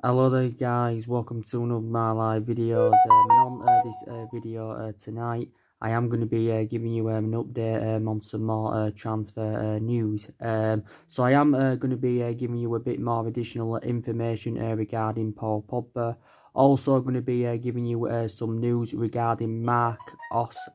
Hello there guys, welcome to another of my live videos. And on this video tonight, I am going to be giving you an update on some more transfer news. So I am going to be giving you a bit more additional information regarding Paul Pogba. Also going to be giving you some news regarding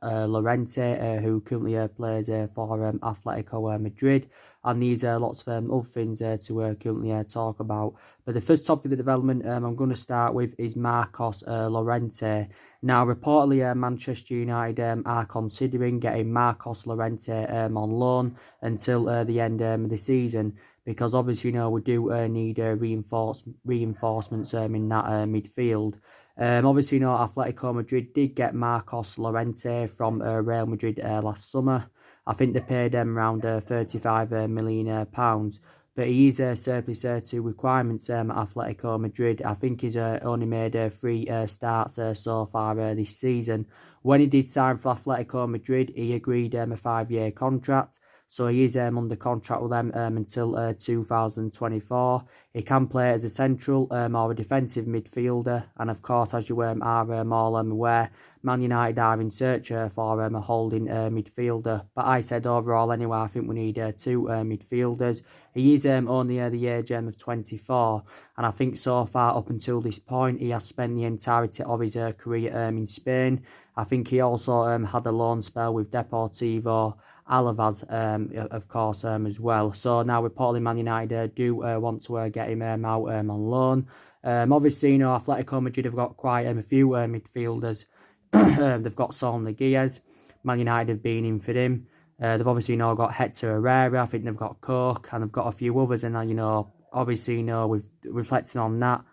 Llorente, who currently plays for Atletico Madrid. And these lots of other things to currently talk about. But the first topic of the development I'm going to start with is Llorente. Now, reportedly, Manchester United are considering getting Llorente on loan until the end of the season, because obviously, we do need reinforcements in that midfield. Obviously, Atletico Madrid did get Llorente from Real Madrid last summer. I think they paid him around £35 million. But he is surplus to requirements at Atletico Madrid. I think he's only made 3 starts so far this season. When he did sign for Atletico Madrid, he agreed a 5-year contract. So he is under contract with them until 2024. He can play as a central or a defensive midfielder. And of course, as you are all aware, Man United are in search for a holding midfielder. But I said overall anyway, I think we need 2 midfielders. He is only the age of 24. And I think so far up until this point, he has spent the entirety of his career in Spain. I think he also had a loan spell with Deportivo Alaves, of course, as well. So now reportedly Man United do want to get him out on loan. Obviously, Atletico Madrid have got quite a few midfielders. They've got Son Gies. Man United have been in for him. They've obviously got Hector Herrera. I think they've got Cook, and they've got a few others. And obviously, with reflecting on that,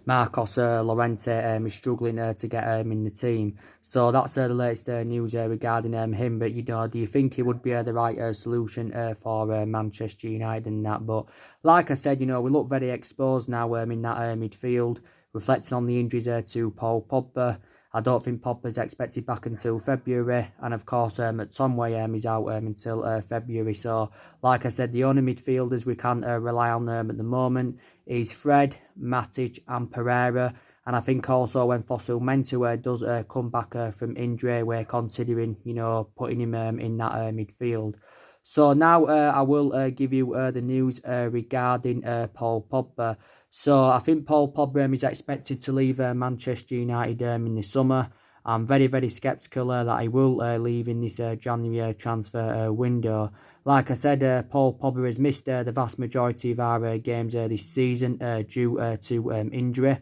Llorente is struggling to get in the team. So that's the latest news regarding him. But do you think he would be the right solution for Manchester United and that? But like I said, we look very exposed now in that midfield. Reflecting on the injuries to Paul Pogba, I don't think Pogba's expected back until February, and of course Tomway is out until February. So, like I said, the only midfielders we can rely on at the moment is Fred, Matic, and Pereira. And I think also when Fossil Mensah does come back from injury, we're considering putting him in that midfield. So now I will give you the news regarding Paul Pogba. So I think Paul Pogba is expected to leave Manchester United in the summer. I'm very, very sceptical that he will leave in this January transfer window. Like I said, Paul Pogba has missed the vast majority of our games this season due to injury.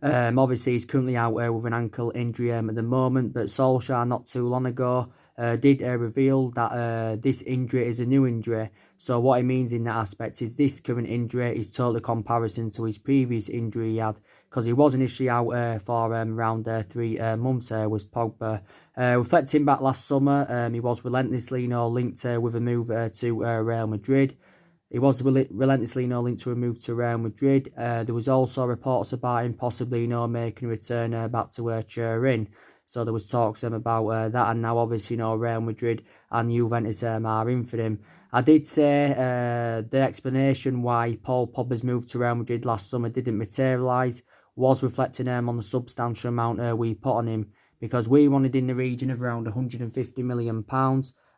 Obviously, he's currently out with an ankle injury at the moment, but Solskjaer not too long ago did reveal that this injury is a new injury. So what it means in that aspect is this current injury is totally comparison to his previous injury he had, because he was initially out for around 3 months was Pogba. Reflecting back last summer, he was relentlessly linked with a move to Real Madrid. He was relentlessly linked to a move to Real Madrid. There was also reports about him possibly making a return back to Turin. So there was talks about that, and now obviously Real Madrid and Juventus are in for him. I did say the explanation why Paul Pogba's move to Real Madrid last summer didn't materialise was reflecting on the substantial amount we put on him, because we wanted in the region of around £150 million.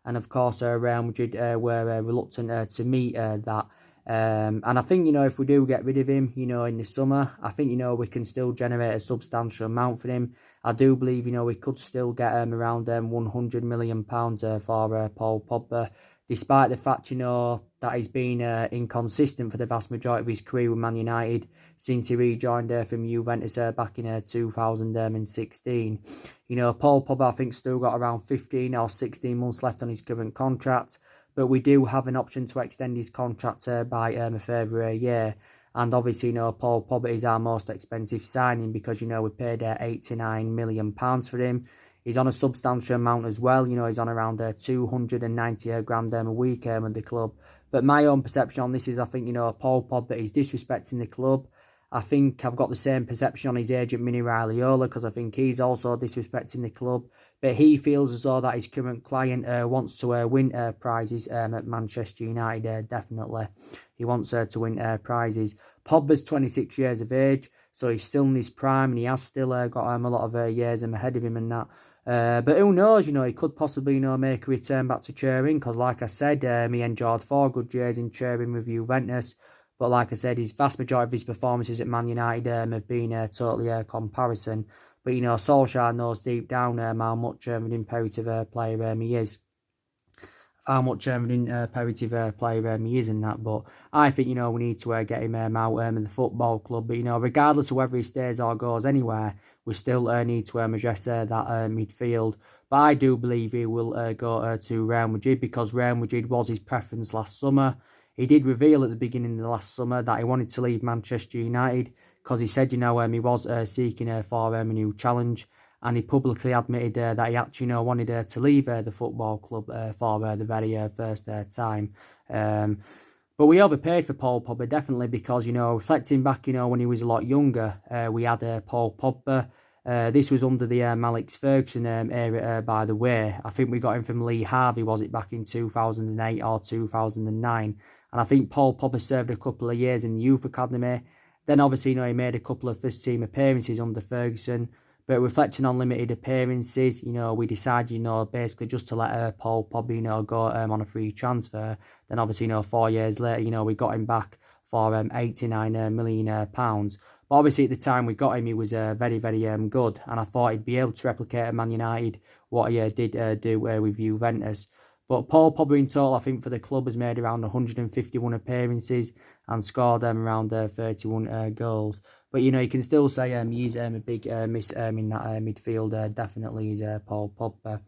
And of course, Real Madrid were reluctant to meet that. And I think, if we do get rid of him, in the summer, I think, we can still generate a substantial amount for him. I do believe, we could still get around £100 million for Paul Pogba, despite the fact, that he's been inconsistent for the vast majority of his career with Man United since he rejoined from Juventus back in 2016. Paul Pogba, I think, still got around 15 or 16 months left on his current contract, but we do have an option to extend his contract by a further year. And obviously, Paul Pogba is our most expensive signing because, we paid £89 million for him. He's on a substantial amount as well. He's on around 290 grand a week with the club. But my own perception on this is, I think, Paul Pogba is disrespecting the club. I think I've got the same perception on his agent, Mini Raiola, because I think he's also disrespecting the club. But he feels as though that his current client wants to win prizes at Manchester United, definitely. he wants to win prizes. Pogba's 26 years of age, so he's still in his prime, and he has still got a lot of years ahead of him and that. But who knows, he could possibly, make a return back to Turin, because like I said, he enjoyed 4 good years in Turin with Juventus. But like I said, his vast majority of his performances at Man United have been totally a comparison. But, Solskjaer knows deep down how much an imperative player he is. How much an imperative player he is in that. But I think, we need to get him out in the football club. But, regardless of whether he stays or goes anywhere, we still need to address that midfield. But I do believe he will go to Real Madrid, because Real Madrid was his preference last summer. He did reveal at the beginning of the last summer that he wanted to leave Manchester United, because he said, he was seeking for a new challenge. And he publicly admitted that he actually, wanted to leave the football club for the very first time. But we overpaid for Paul Pogba, definitely, because, reflecting back, when he was a lot younger, we had Paul Pogba. This was under the Alex Ferguson era, by the way. I think we got him from Lee Harvey, was it, back in 2008 or 2009? And I think Paul Pogba served a couple of years in the youth academy. Then, obviously, he made a couple of first-team appearances under Ferguson. But reflecting on limited appearances, we decided, basically just to let Paul Pogba, go on a free transfer. Then, obviously, 4 years later, we got him back for £89 million. But obviously, at the time we got him, he was very, very good. And I thought he'd be able to replicate at Man United what he did do with Juventus. But Paul Pogba in total, I think, for the club has made around 151 appearances and scored around 31 goals. But, you can still say he's a big miss in that midfield. Definitely is Paul Pogba.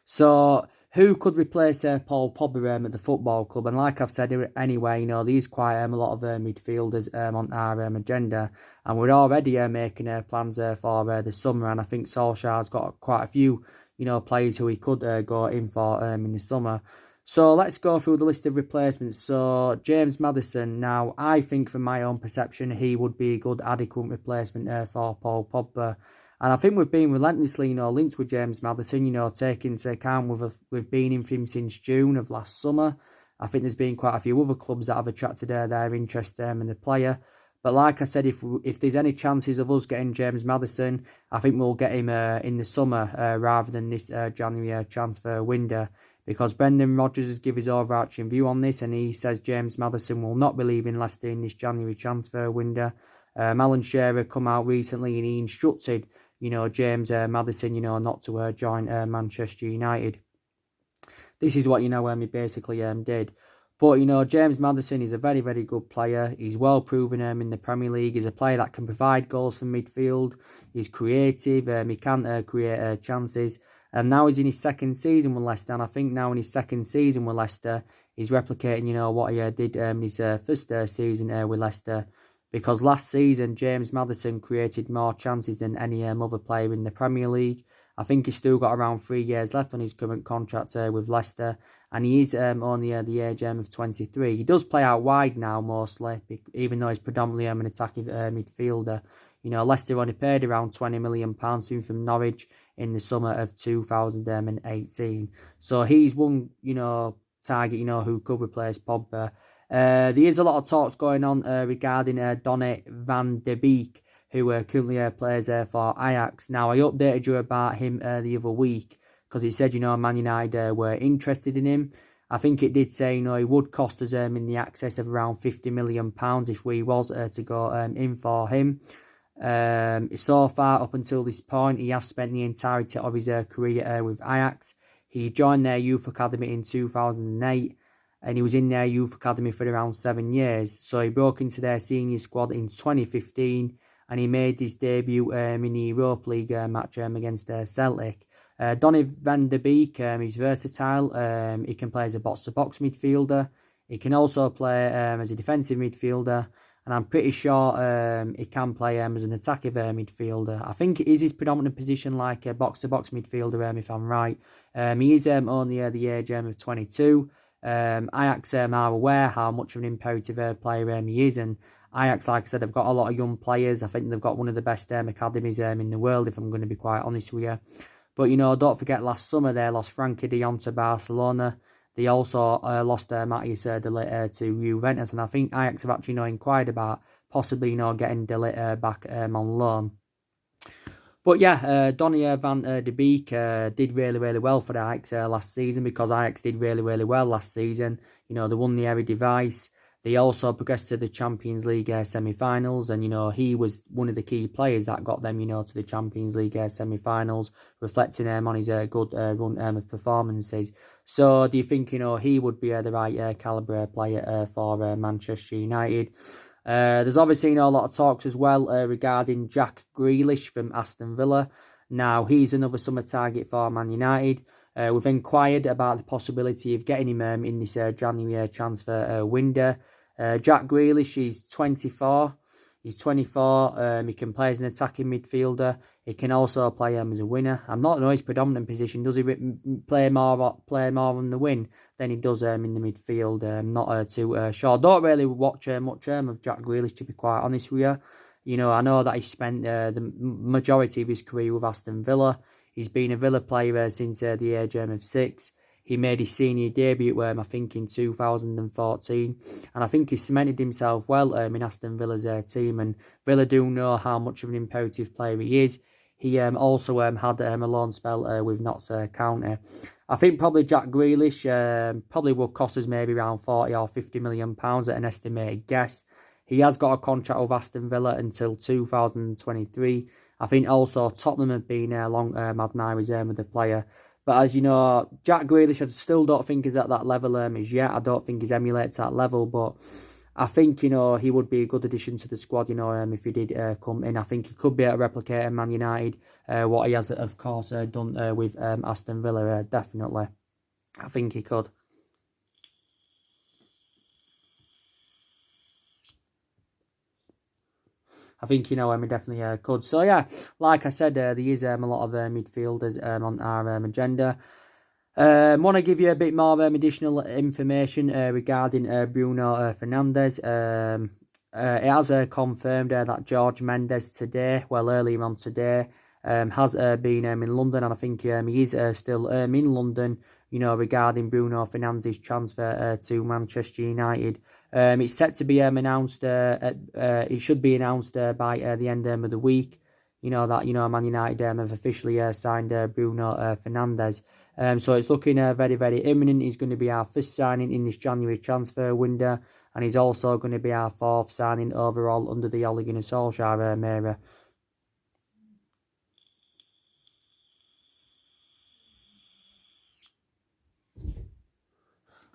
So, who could replace Paul Pogba at the football club? And like I've said anyway, there's quite a lot of midfielders on our agenda. And we're already making plans for the summer. And I think Solskjaer's got quite a few players who he could go in for in the summer. So let's go through the list of replacements. So James Maddison. Now, I think from my own perception, he would be a good, adequate replacement for Paul Pogba. And I think we've been relentlessly, linked with James Maddison, taking into account we've been in for him since June of last summer. I think there's been quite a few other clubs that have attracted their interest in the player. But like I said, if there's any chances of us getting James Maddison, I think we'll get him in the summer rather than this January transfer window. Because Brendan Rodgers has given his overarching view on this, and he says James Maddison will not be leaving Leicester in this January transfer window. Alan Shearer come out recently and he instructed, James Maddison, not to join Manchester United. This is what, he basically did. But, James Maddison is a very, very good player. He's well proven in the Premier League. He's a player that can provide goals from midfield. He's creative. He can create chances. And now he's in his second season with Leicester. And I think now in his second season with Leicester, he's replicating, what he did in his first season with Leicester. Because last season, James Maddison created more chances than any other player in the Premier League. I think he's still got around 3 years left on his current contract with Leicester. And he is only the age of 23. He does play out wide now, mostly, even though he's predominantly an attacking midfielder. Leicester only paid around £20 million to him from Norwich in the summer of 2018. So he's one, target, who could replace Pogba. There is a lot of talks going on regarding Donny van de Beek, who currently plays for Ajax. Now, I updated you about him the other week, because he said, Man United were interested in him. I think it did say, he would cost us in the excess of around £50 million if we was to go in for him. So far, up until this point, he has spent the entirety of his career with Ajax. He joined their youth academy in 2008, and he was in their youth academy for around 7 years. So he broke into their senior squad in 2015, and he made his debut in the Europa League match against Celtic. Donny van de Beek, he's versatile. He can play as a box-to-box midfielder. He can also play as a defensive midfielder. And I'm pretty sure he can play as an attacking midfielder. I think it is his predominant position, like a box-to-box midfielder, if I'm right. He is only the age of 22. Ajax are aware how much of an imperative player he is. And Ajax, like I said, have got a lot of young players. I think they've got one of the best academies in the world, if I'm going to be quite honest with you. But, don't forget, last summer they lost Frankie de Jong to Barcelona. They also lost Matthias De Ligt to Juventus, and I think Ajax have actually inquired about possibly getting De Ligt back on loan. But yeah, Donny van de Beek did really, really well for Ajax last season, because Ajax did really, really well last season. They won the Eredivisie. They also progressed to the Champions League semi-finals, and he was one of the key players that got them to the Champions League semi-finals, reflecting on his good run of performances. So do you think he would be the right calibre player for Manchester United? There's obviously a lot of talks as well regarding Jack Grealish from Aston Villa. Now, he's another summer target for Man United. We've inquired about the possibility of getting him in this January transfer window. Jack Grealish, he's 24. He's 24. He can play as an attacking midfielder. He can also play as a winner. I'm not knowing his predominant position. Does he play more on the wing than he does in the midfield? Not too sure. Don't really watch much of Jack Grealish, to be quite honest with you. I know that he spent the majority of his career with Aston Villa. He's been a Villa player since the age of 6. He made his senior debut, I think, in 2014. And I think he cemented himself well in Aston Villa's team. And Villa do know how much of an imperative player he is. He also had a loan spell with Notts County. I think probably Jack Grealish probably will cost us maybe around 40 or 50 million pounds at an estimated guess. He has got a contract with Aston Villa until 2023. I think also Tottenham have been long admirers with the player. But as you know, Jack Grealish, I still don't think is at that level as yet. I don't think he's emulated that level, but I think, he would be a good addition to the squad, if he did come in. I think he could be able to replicate at Man United, what he has, of course, done with Aston Villa, definitely. I think he could. I think, he definitely could. So, yeah, like I said, there is a lot of midfielders on our agenda. Want to give you a bit more additional information regarding Bruno Fernandes. It has confirmed that George Mendes today, earlier on today, has been in London, and I think he is still in London, regarding Bruno Fernandes' transfer to Manchester United. It's set to be announced. It should be announced by the end of the week. That Man United have officially signed Bruno Fernandes. So it's looking very, very imminent. He's going to be our first signing in this January transfer window, and he's also going to be our 4th signing overall under the Ole Gunnar Solskjaer era.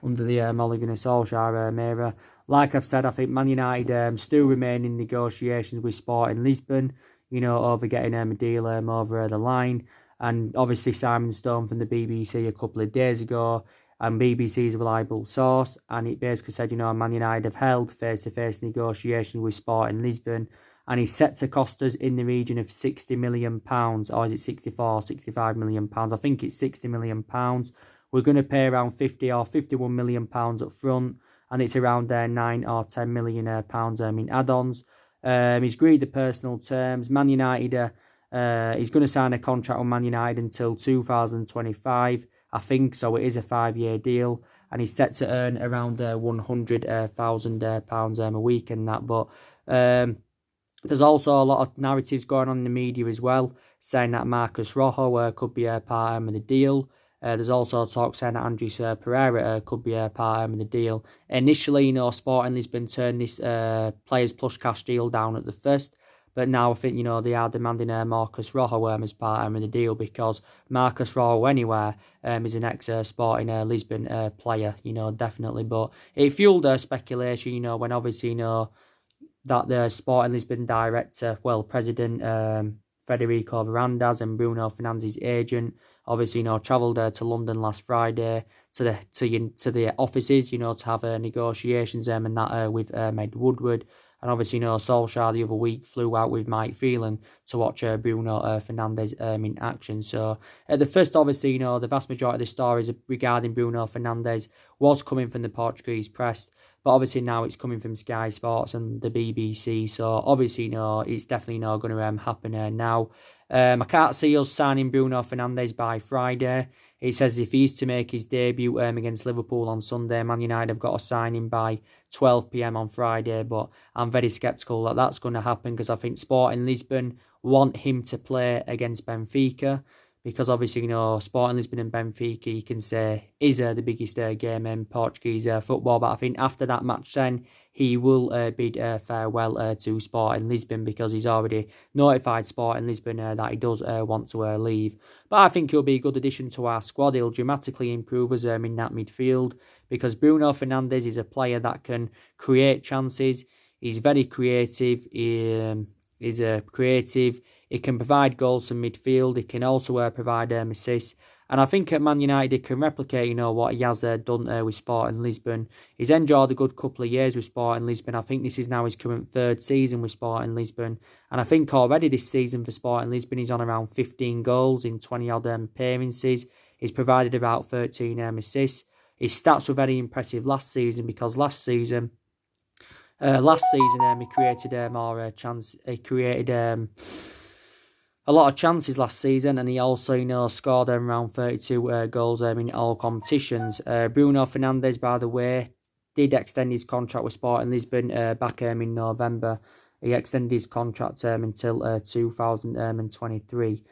Under the Ole Gunnar Solskjaer era. Like I've said, I think Man United still remain in negotiations with Sporting Lisbon, over getting a deal over the line. And obviously Simon Stone from the BBC a couple of days ago, and BBC's reliable source, and it basically said, Man United have held face-to-face negotiations with Sporting Lisbon, and he's set to cost us in the region of £60 million, or is it 64, £65 million? I think it's £60 million. We're going to pay around £50 or £51 million up front, and it's around £9 or £10 million pounds in add-ons. He's agreed the personal terms. Man United, he's going to sign a contract with Man United until 2025, I think, so it is a 5-year deal, and he's set to earn around £100,000 a week and that. But there's also a lot of narratives going on in the media as well, saying that Marcus Rojo could be a part of the deal. There's also talk saying that Andres Pereira could be a part of the deal. Initially, Sporting Lisbon turned this players plus cash deal down at the first, but now I think, they are demanding Marcus Rojo as part of the deal, because Marcus Rojo anywhere is an ex-Sporting Lisbon player, definitely. But it fueled speculation, when obviously, that the Sporting Lisbon director, president Federico Varandas and Bruno Fernandes' agent, obviously, travelled to London last Friday to the offices, to have negotiations and that with Ed Woodward. And obviously, Solskjaer the other week flew out with Mike Phelan to watch Bruno Fernandes in action. So at the first, obviously, the vast majority of the stories regarding Bruno Fernandes was coming from the Portuguese press. But obviously now it's coming from Sky Sports and the BBC. So obviously, it's definitely not going to happen now. I can't see us signing Bruno Fernandes by Friday. it says if he's to make his debut against Liverpool on Sunday, Man United have got to sign him by 12 p.m. on Friday. But I'm very sceptical that that's going to happen because I think Sporting Lisbon want him to play against Benfica. Because obviously, Sporting Lisbon and Benfica, you can say, is the biggest game in Portuguese football. But I think after that match then, he will bid farewell to Sporting Lisbon because he's already notified Sporting Lisbon that he does want to leave. But I think he'll be a good addition to our squad. He'll dramatically improve us in that midfield because Bruno Fernandes is a player that can create chances. He's very creative. He's creative. He can provide goals from midfield. He can also provide assists. And I think at Man United he can replicate, what he has done with Sporting Lisbon. He's enjoyed a good couple of years with Sporting Lisbon. I think this is now his current third season with Sporting Lisbon. And I think already this season for Sporting Lisbon he's on around 15 goals in 20-odd appearances. He's provided about 13 assists. His stats were very impressive last season because last season he created more chance. He created a lot of chances last season, and he also, scored around 32 goals in all competitions. Bruno Fernandes, by the way, did extend his contract with Sporting Lisbon back in November. He extended his contract until 2023.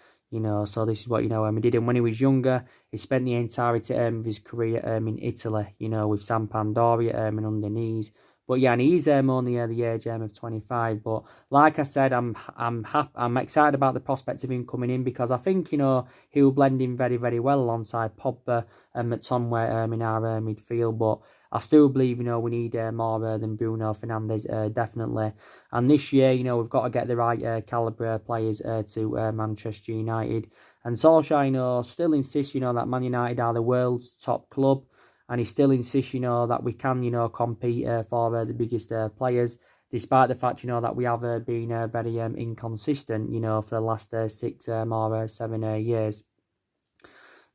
So this is what he did. And when he was younger, he spent the entirety of his career in Italy. With Sampdoria and Udinese. But yeah, and he's only the age of 25. But like I said, I'm excited about the prospect of him coming in because I think he'll blend in very, very well alongside Pogba and McTominay in our midfield. But I still believe we need more than Bruno Fernandes definitely. And this year we've got to get the right calibre players to Manchester United. And Solskjaer still insists that Man United are the world's top club. And he still insists, that we can, compete for the biggest players, despite the fact, that we have been very inconsistent, for the last 6 or 7 years.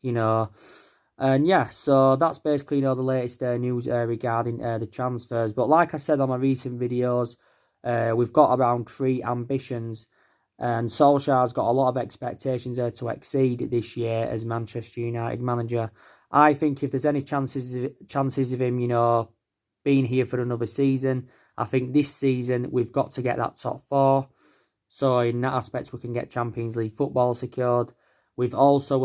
And yeah, so that's basically, the latest news regarding the transfers. But like I said on my recent videos, we've got around 3 ambitions. And Solskjaer's got a lot of expectations to exceed this year as Manchester United manager. I think if there's any chances of him, being here for another season, I think this season we've got to get that top 4. So in that aspect, we can get Champions League football secured. We've also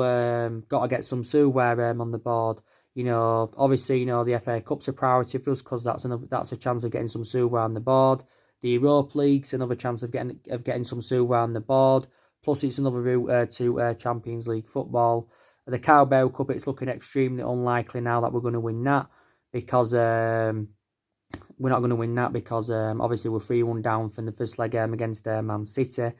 got to get some silverware on the board. Obviously, the FA Cup's a priority for us because that's a chance of getting some silverware on the board. The Europa League's another chance of getting some silverware on the board. Plus, it's another route to Champions League football. The Carabao Cup, it's looking extremely unlikely now that we're going to win that because we're not going to win that because obviously we're 3-1 down from the first leg against Man City.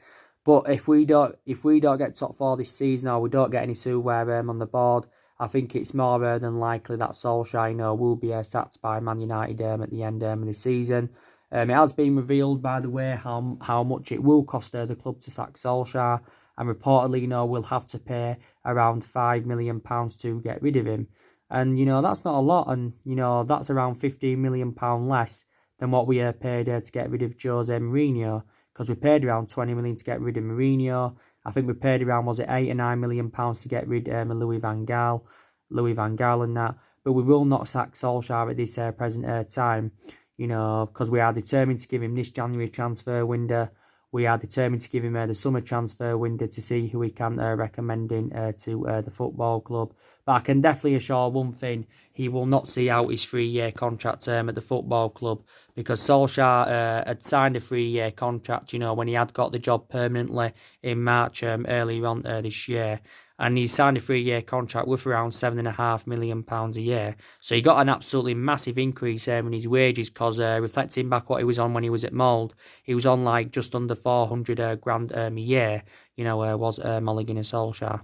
But if we don't get top 4 this season or we don't get any silverware on the board, I think it's more than likely that Solskjaer will be sacked by Man United at the end of the season. It has been revealed, by the way, how much it will cost the club to sack Solskjaer. And reportedly, we'll have to pay around £5 million to get rid of him. And, that's not a lot. And, that's around £15 million less than what we paid to get rid of Jose Mourinho. Because we paid around £20 million to get rid of Mourinho. I think we paid around, was it £8 or £9 million to get rid of Louis van Gaal and that. But we will not sack Solskjaer at this present time. Because we are determined to give him this January transfer window. We are determined to give him the summer transfer window to see who we can recommend in to the football club. But I can definitely assure one thing, he will not see out his 3-year contract term at the football club because Solskjaer had signed a 3-year contract, when he had got the job permanently in March earlier on this year. And he signed a 3-year contract worth around £7.5 million a year. So he got an absolutely massive increase in his wages because reflecting back what he was on when he was at Mould, he was on like just under 400 grand a year, was Ole Gunnar Solskjaer.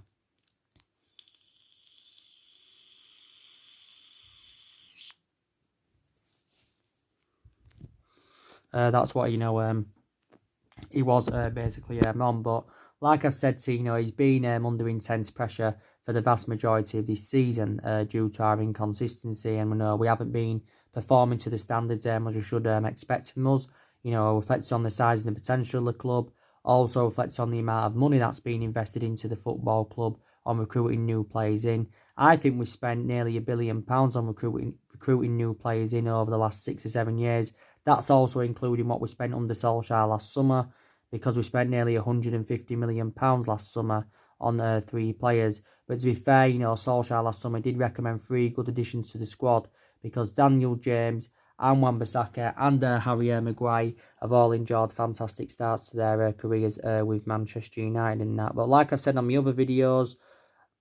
That's what, he was basically on. But like I've said to you, he's been under intense pressure for the vast majority of this season due to our inconsistency, and we haven't been performing to the standards as we should expect from us. Reflects on the size and the potential of the club, also reflects on the amount of money that's been invested into the football club, on recruiting new players in. I think we spent nearly £1 billion on recruiting new players in over the last 6 or 7 years. That's also including what we spent under Solskjaer last summer, because we spent nearly £150 million last summer on 3 players. But to be fair, Solskjaer last summer did recommend 3 good additions to the squad, because Daniel James and Wan-Bissaka and Harry Maguire have all enjoyed fantastic starts to their careers with Manchester United and that. But like I've said on my other videos,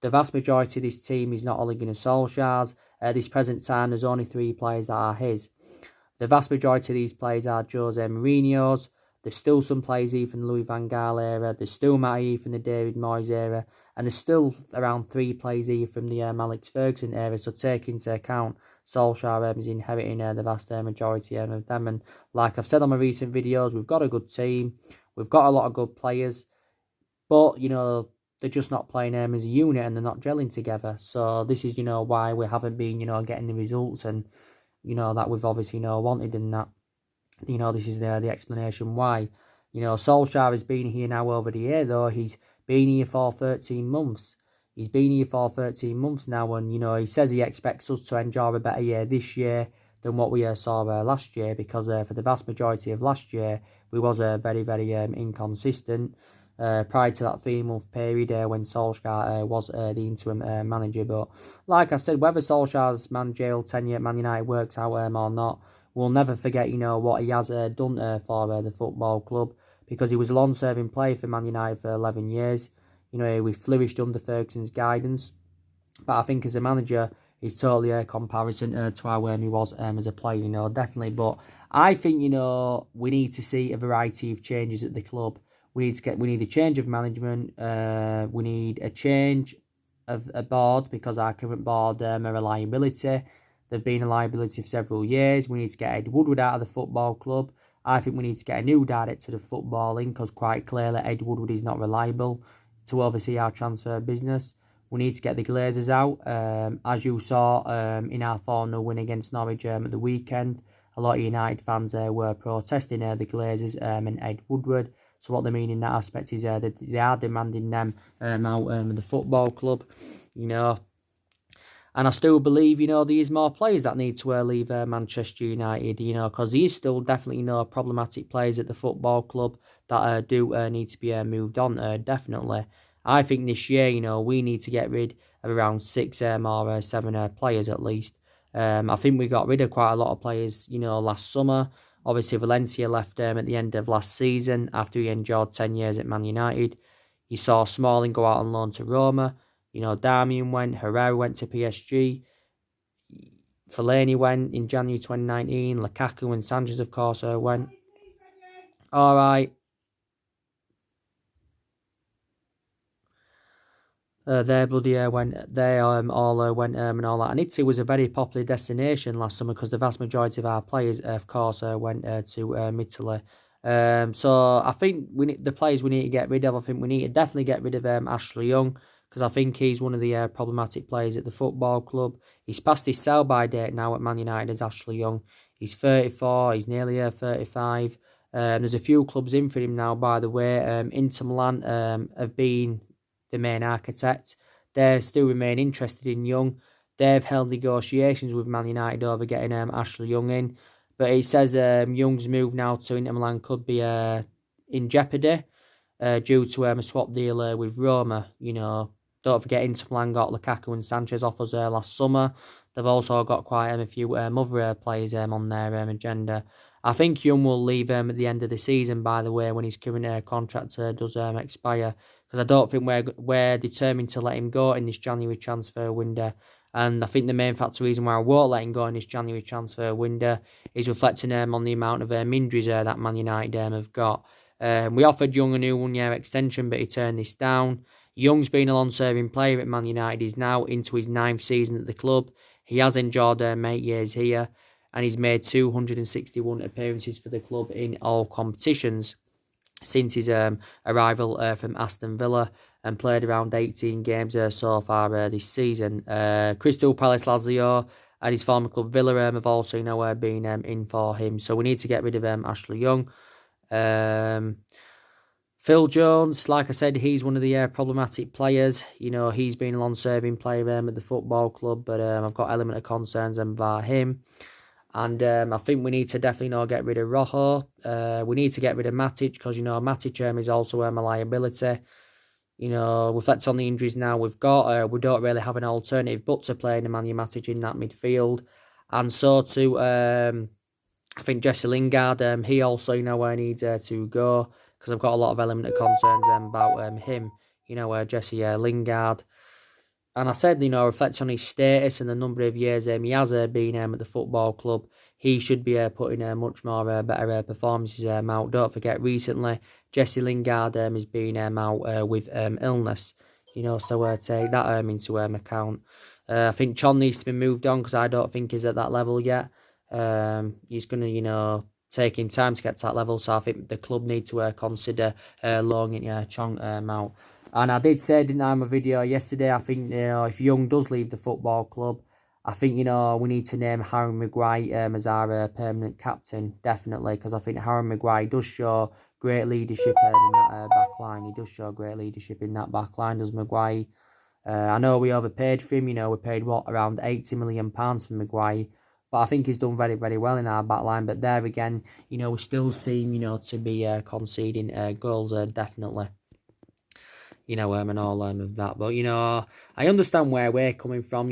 the vast majority of this team is not Ole Gunnar Solskjaer's. At this present time, there's only 3 players that are his. The vast majority of these players are Jose Mourinho's. There's still some players here from the Louis van Gaal era. There's still Matty here from the David Moyes era. And there's still around 3 players here from the Alex Ferguson era. So take into account, Solskjaer is inheriting the vast majority of them. And like I've said on my recent videos, we've got a good team. We've got a lot of good players. But, they're just not playing as a unit and they're not gelling together. So this is, why we haven't been, getting the results and, that we've obviously, wanted and that. This is the explanation why. Solskjaer has been here now over the year, though. He's been here for 13 months. He's been here for 13 months now, and, he says he expects us to enjoy a better year this year than what we saw last year, because for the vast majority of last year, we was very, very inconsistent prior to that 3-month period when Solskjaer was the interim manager. But like I've said, whether Solskjaer's managerial tenure at Man United works out or not, we'll never forget, what he has done for the football club, because he was a long-serving player for Man United for 11 years. We flourished under Ferguson's guidance. But I think as a manager, he's totally a comparison to how he was as a player, definitely. But I think, we need to see a variety of changes at the club. We need a change of management. We need a change of a board, because our current board are a liability. They've been a liability for several years. We need to get Ed Woodward out of the football club. I think we need to get a new director of footballing, because quite clearly Ed Woodward is not reliable to oversee our transfer business. We need to get the Glazers out. As you saw in our 4-0 win against Norwich at the weekend, a lot of United fans were protesting the Glazers and Ed Woodward. So what they mean in that aspect is that they are demanding them out of the football club, And I still believe, there is more players that need to leave Manchester United, because there is still definitely, problematic players at the football club that do need to be moved on, definitely. I think this year, we need to get rid of around 6 or 7 players at least. I think we got rid of quite a lot of players, last summer. Obviously, Valencia left at the end of last season after he endured 10 years at Man United. You saw Smalling go out on loan to Roma. Darmian went, Herrera went to PSG. Fellaini went in January 2019. Lukaku and Sanchez, of course, went. All right. They went. They all went and all that. And Italy was a very popular destination last summer, because the vast majority of our players, of course, went to Italy. So I think the players we need to get rid of. I think we need to definitely get rid of Ashley Young, because I think he's one of the problematic players at the football club. He's past his sell-by date now at Man United as Ashley Young. He's 34. He's nearly 35. There's a few clubs in for him now, by the way. Inter Milan have been the main architect. They still remain interested in Young. They've held negotiations with Man United over getting Ashley Young in. But it says Young's move now to Inter Milan could be in jeopardy due to a swap deal with Roma. Don't forget, Inter Milan got Lukaku and Sanchez offers last summer. They've also got quite a few other players on their agenda. I think Young will leave at the end of the season, by the way, when his current contract does expire. Because I don't think we're determined to let him go in this January transfer window. And I think the main reason why I won't let him go in this January transfer window is reflecting on the amount of injuries that Man United have got. We offered Young a new 1-year extension, but he turned this down. Young's been a long-serving player at Man United. He's now into his 9th season at the club. He has enjoyed 8 years here, and he's made 261 appearances for the club in all competitions since his arrival from Aston Villa, and played around 18 games so far this season. Crystal Palace, Lazio, and his former club Villa have also been in for him. So we need to get rid of Ashley Young. Phil Jones, like I said, he's one of the problematic players. He's been a long-serving player at the football club, but I've got element of concerns about him. And I think we need to definitely get rid of Rojo. We need to get rid of Matic because, Matic is also a liability. Reflect on the injuries now we've got. We don't really have an alternative but to play Nemanja Matic in that midfield. And so to, I think Jesse Lingard, he also, needs to go because I've got a lot of element of concerns about him, Jesse Lingard. And I said, reflect on his status and the number of years he has been at the football club, he should be putting much more better performances out. Don't forget, recently, Jesse Lingard has been out with illness, so take that into account. I think Chon needs to be moved on because I don't think he's at that level yet. He's going to, take him time to get to that level, so I think the club need to consider loaning Chon out. And I did say, didn't I, in my video yesterday, I think, if Young does leave the football club, I think, we need to name Harry Maguire as our permanent captain, definitely, because I think Harry Maguire does show great leadership in that back line. He does show great leadership in that back line, does Maguire. I know we overpaid for him, we paid, around £80 million for Maguire, but I think he's done very, very well in our back line. But there again, we still seem, to be conceding goals, definitely. And all of that. But, I understand where we're coming from,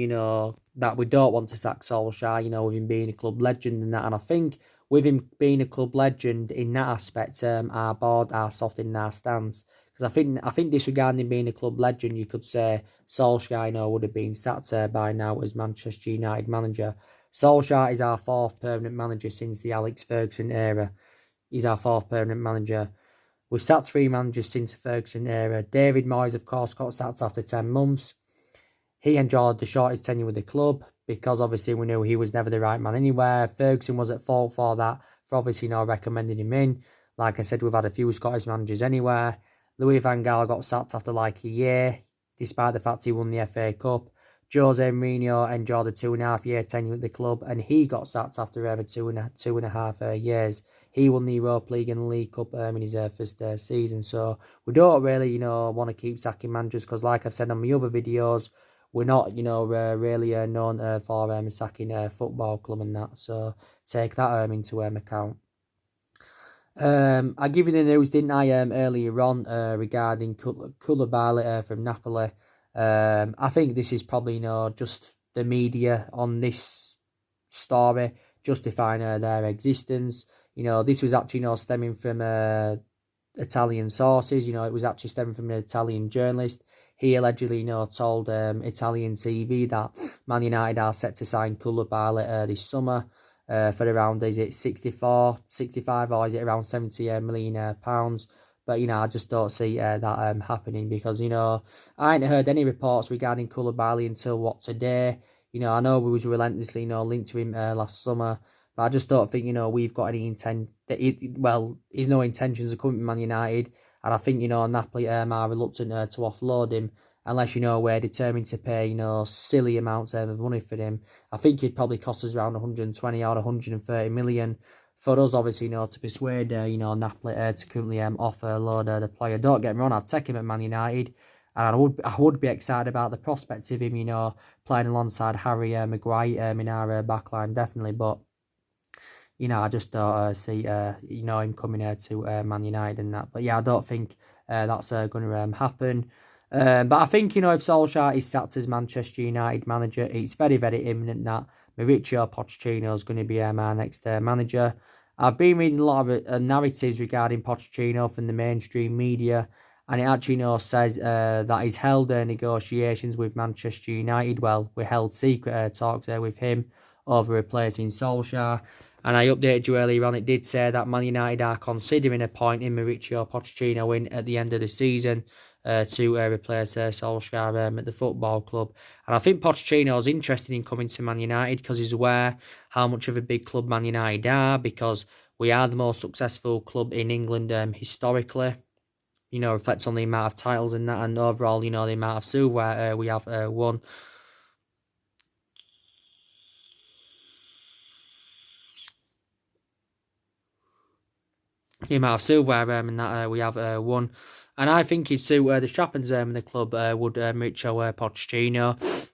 that we don't want to sack Solskjaer, with him being a club legend and that. And I think with him being a club legend in that aspect, our board are soft in our stance. Because I think disregarding him being a club legend, you could say Solskjaer, would have been sacked by now as Manchester United manager. Solskjaer is our fourth permanent manager since the Alex Ferguson era. He's our fourth permanent manager. We've sacked 3 managers since the Ferguson era. David Moyes, of course, got sacked after 10 months. He enjoyed the shortest tenure with the club because obviously we knew he was never the right man anywhere. Ferguson was at fault for that, for obviously not recommending him in. Like I said, we've had a few Scottish managers anywhere. Louis van Gaal got sacked after like a year, despite the fact he won the FA Cup. Jose Mourinho enjoyed a 2.5-year tenure at the club, and he got sacked after 2.5 years. He won the Europa League and the League Cup in his first season. So we don't really, want to keep sacking managers because, like I've said on my other videos, we're not, really known for sacking football club and that. So take that into account. I give you the news, didn't I, earlier on regarding Koulibaly from Napoli. I think this is probably, just the media on this story justifying their existence. This was actually, stemming from Italian sources. It was actually stemming from an Italian journalist. He allegedly, told Italian TV that Man United are set to sign Koulibaly this summer for around, is it 65, or is it around 70 million pounds? But, I just don't see that happening because, I ain't heard any reports regarding Koulibaly until, today. I know we was relentlessly, linked to him last summer. But I just don't think, we've got any he's no intentions of coming to Man United. And I think, Napoli are reluctant to offload him unless, we're determined to pay, silly amounts of money for him. I think it'd probably cost us around 120 or 130 million for us, obviously, to persuade, Napoli to currently offer a load of the player. Don't get me wrong, I'd take him at Man United. And I would be excited about the prospects of him, playing alongside Harry Maguire in our backline, definitely. But, I just don't see, him coming to Man United and that. But, yeah, I don't think that's going to happen. But I think, if Solskjaer is sacked as Manchester United manager, it's very, very imminent that Mauricio Pochettino is going to be our next manager. I've been reading a lot of narratives regarding Pochettino from the mainstream media, and it actually says that he's held negotiations with Manchester United. Well, we held secret talks with him over replacing Solskjaer. And I updated you earlier on, it did say that Man United are considering appointing Mauricio Pochettino in at the end of the season to replace Solskjaer at the football club. And I think Pochettino's interested in coming to Man United because he's aware how much of a big club Man United are, because we are the most successful club in England historically. Reflects on the amount of titles and that, and overall, the amount of silverware we have won. the amount of silverware and that we have won. And I think he'd suit the Strappens in the club would Mauricio Pochettino.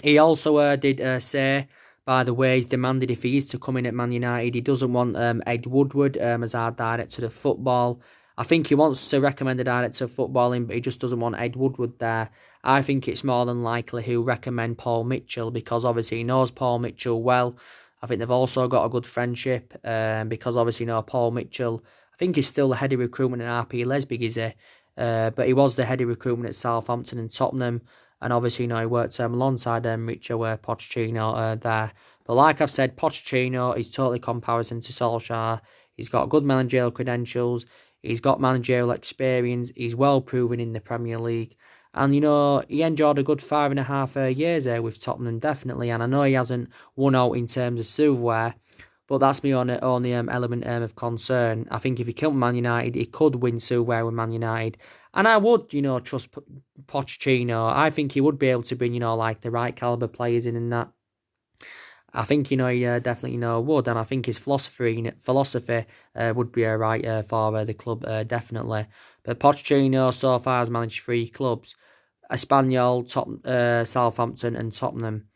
He also did say, by the way, he's demanded if he is to come in at Man United, he doesn't want Ed Woodward as our director of football. I think he wants to recommend a director of footballing, but he just doesn't want Ed Woodward there. I think it's more than likely he'll recommend Paul Mitchell because obviously he knows Paul Mitchell well. I think they've also got a good friendship because obviously Paul Mitchell, I think he's still the head of recruitment at RP Leipzig, is he? But he was the head of recruitment at Southampton and Tottenham. And obviously, he worked alongside Mauricio Pochettino there. But like I've said, Pochettino is totally comparison to Solskjaer. He's got good managerial credentials. He's got managerial experience. He's well proven in the Premier League. And, he enjoyed a good 5.5 years there with Tottenham, definitely. And I know he hasn't won out in terms of silverware, but that's my only element of concern. I think if he killed Man United, he could win silverware with Man United. And I would, trust Pochettino. I think he would be able to bring, like the right caliber players in and that. I think, he definitely, would. And I think his philosophy would be right for the club, definitely. But Pochettino so far has managed 3 clubs. Espanyol, Southampton and Tottenham.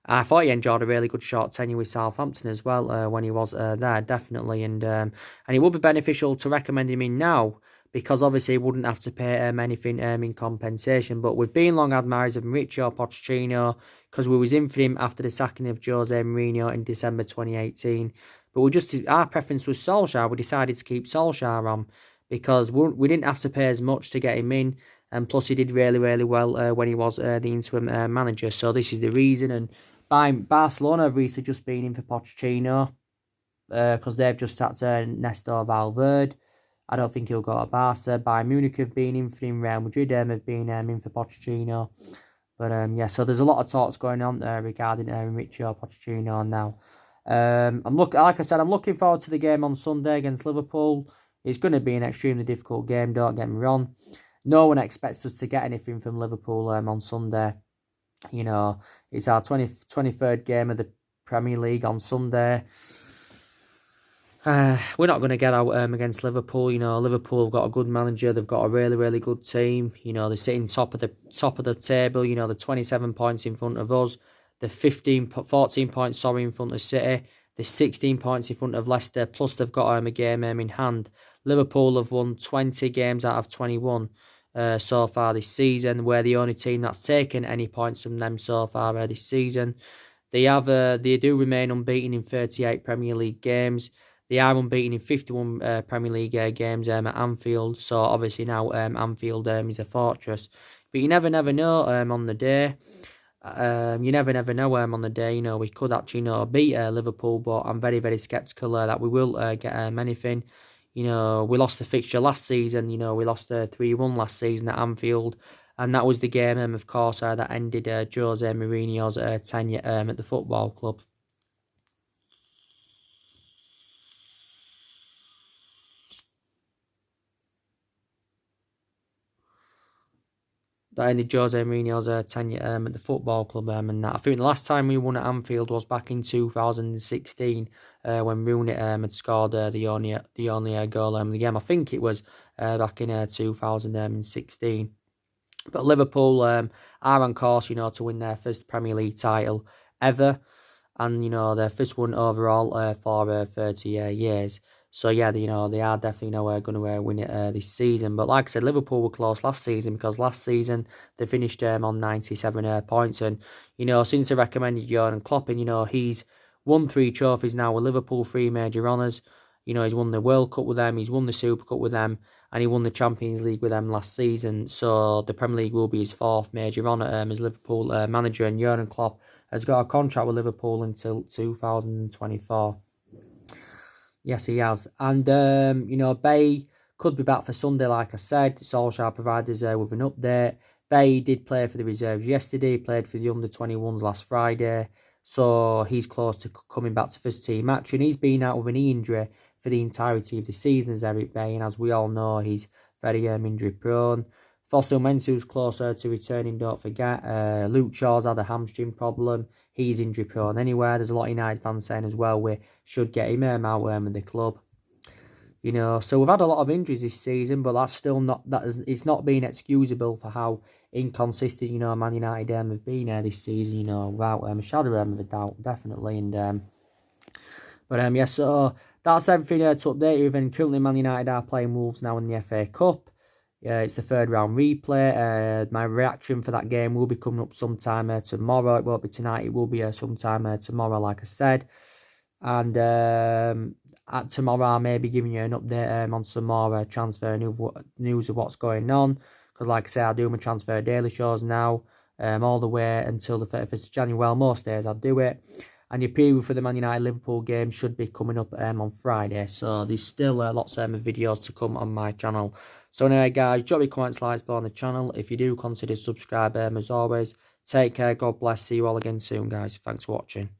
I thought he enjoyed a really good short tenure with Southampton as well when he was there, definitely. And it would be beneficial to recommend him in now because obviously he wouldn't have to pay anything in compensation. But we've been long admirers of Mauricio Pochettino because we was in for him after the sacking of Jose Mourinho in December 2018. But our preference was Solskjaer. We decided to keep Solskjaer on because we didn't have to pay as much to get him in. And plus, he did really, really well when he was the interim manager. So this is the reason. And Barcelona have recently just been in for Pochettino because they've just sacked Nestor Valverde. I don't think he'll go to Barca. Bayern Munich have been in for him. Real Madrid have been in for Pochettino. But so there's a lot of talks going on regarding Mauricio Pochettino now. Like I said, I'm looking forward to the game on Sunday against Liverpool. It's going to be an extremely difficult game, don't get me wrong. No one expects us to get anything from Liverpool on Sunday. It's our 23rd game of the Premier League on Sunday. We're not going to get out against Liverpool. Liverpool have got a good manager. They've got a really, really good team. They're sitting top of the table. They're 27 points in front of us. They're 14 points in front of City. They're 16 points in front of Leicester. Plus they've got a game in hand. Liverpool have won 20 games out of 21 so far this season. We're the only team that's taken any points from them so far this season. They do remain unbeaten in 38 Premier League games. They are unbeaten in 51 Premier League games at Anfield. So obviously now Anfield is a fortress. But you never know on the day. You never know on the day. We could actually beat Liverpool, but I'm very, very sceptical that we will get anything. We lost the fixture last season. We lost 3-1 last season at Anfield. And that was the game, of course, that ended Jose Mourinho's tenure at the football club. That ended Jose Mourinho's tenure at the football club. And that. I think the last time we won at Anfield was back in 2016 when Bruno had scored the only goal of the game. I think it was back in 2016. But Liverpool are on course, to win their first Premier League title ever. And, their first one overall for 30 years. So, yeah, they are definitely going to win it this season. But like I said, Liverpool were close last season because last season they finished on 97 points. And, since they recommended Jurgen Klopp, and, he's won 3 trophies now with Liverpool, 3 major honours. He's won the World Cup with them, he's won the Super Cup with them, and he won the Champions League with them last season. So the Premier League will be his 4th major honour as Liverpool manager. And Jurgen Klopp has got a contract with Liverpool until 2024. Yes, he has. And, Bay could be back for Sunday, like I said. Solskjaer provided us with an update. Bay did play for the reserves yesterday. He played for the under-21s last Friday. So he's close to coming back to first team action. He's been out with an knee injury for the entirety of the season as Eric Bay. And as we all know, he's very injury prone. Fossil Mensah's closer to returning, don't forget. Luke Shaw's had a hamstring problem. He's injury prone anywhere. There's a lot of United fans saying as well we should get him out with the club. You know, so we've had a lot of injuries this season, but that's still not it's not been excusable for how inconsistent, you know, Man United have been this season. You know, without a shadow of a doubt, definitely. And yeah, so that's everything to update you. And currently, Man United are playing Wolves now in the FA Cup. Yeah, it's the third round replay. My reaction for that game will be coming up sometime tomorrow. It won't be tonight. It will be sometime tomorrow, like I said. And tomorrow I may be giving you an update on some more transfer news of what's going on. Because like I say, I do my transfer daily shows now, all the way until the 31st of January. Well, most days I do it. And your preview for the Man United-Liverpool game should be coming up on Friday. So there's still lots of videos to come on my channel. So anyway, guys, drop your comments, likes below on the channel. If you do, consider subscribe as always. Take care, God bless. See you all again soon, guys. Thanks for watching.